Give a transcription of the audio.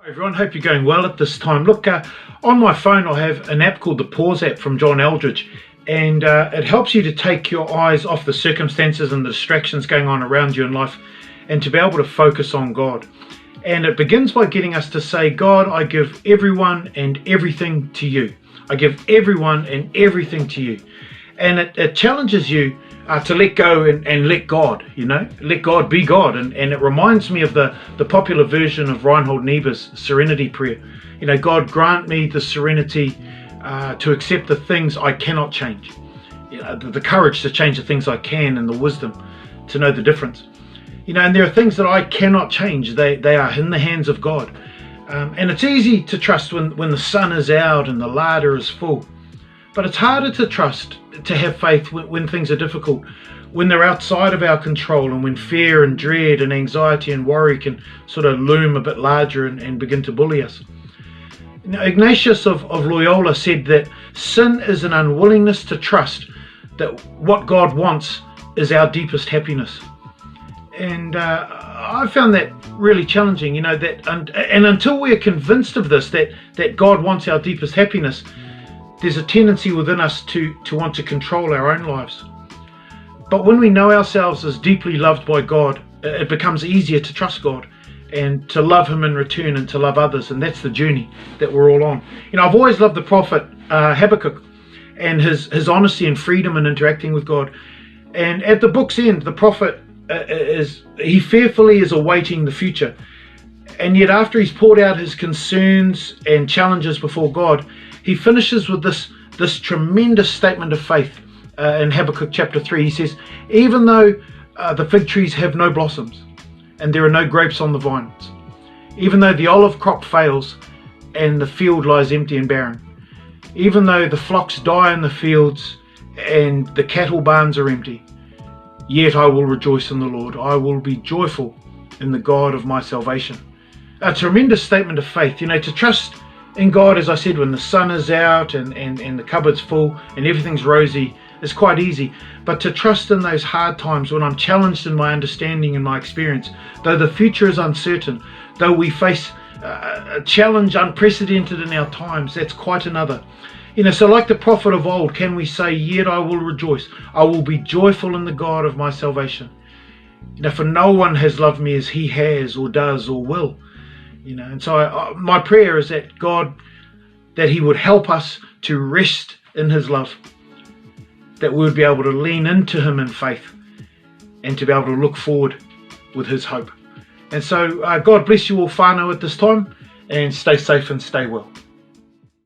Hi everyone, hope you're going well at this time. Look, on my phone I have an app called the Pause app from John Eldridge, and it helps you to take your eyes off the circumstances and the distractions going on around you in life and to be able to focus on God. And it begins by getting us to say, God, I give everyone and everything to you. I give everyone and everything to you. And it challenges you to let go and let God, let God be God. And it reminds me of the popular version of Reinhold Niebuhr's Serenity Prayer. God grant me the serenity to accept the things I cannot change, the courage to change the things I can, and the wisdom to know the difference. And there are things that I cannot change. They are in the hands of God. And it's easy to trust when the sun is out and the larder is full. But it's harder to trust, to have faith when things are difficult, when they're outside of our control, and when fear and dread and anxiety and worry can sort of loom a bit larger and begin to bully us. Now, Ignatius of Loyola said that sin is an unwillingness to trust that what God wants is our deepest happiness. And I found that really challenging, that and until we are convinced of this, that God wants our deepest happiness, there's a tendency within us to want to control our own lives. But when we know ourselves as deeply loved by God, it becomes easier to trust God and to love Him in return and to love others. And that's the journey that we're all on. I've always loved the prophet Habakkuk and his honesty and freedom in interacting with God. And at the book's end, the prophet he fearfully is awaiting the future. And yet after he's poured out his concerns and challenges before God, he finishes with this tremendous statement of faith in Habakkuk chapter 3. He says, even though the fig trees have no blossoms and there are no grapes on the vines, even though the olive crop fails and the field lies empty and barren, even though the flocks die in the fields and the cattle barns are empty, yet I will rejoice in the Lord. I will be joyful in the God of my salvation. A tremendous statement of faith, to trust in God, as I said, when the sun is out and the cupboard's full and everything's rosy, is quite easy. But to trust in those hard times when I'm challenged in my understanding and my experience, though the future is uncertain, though we face a challenge unprecedented in our times, that's quite another. So like the prophet of old, can we say, yet I will rejoice. I will be joyful in the God of my salvation. For no one has loved me as He has or does or will. And so my prayer is that God, that He would help us to rest in His love, that we would be able to lean into Him in faith and to be able to look forward with His hope. And so God bless you all whānau at this time, and stay safe and stay well.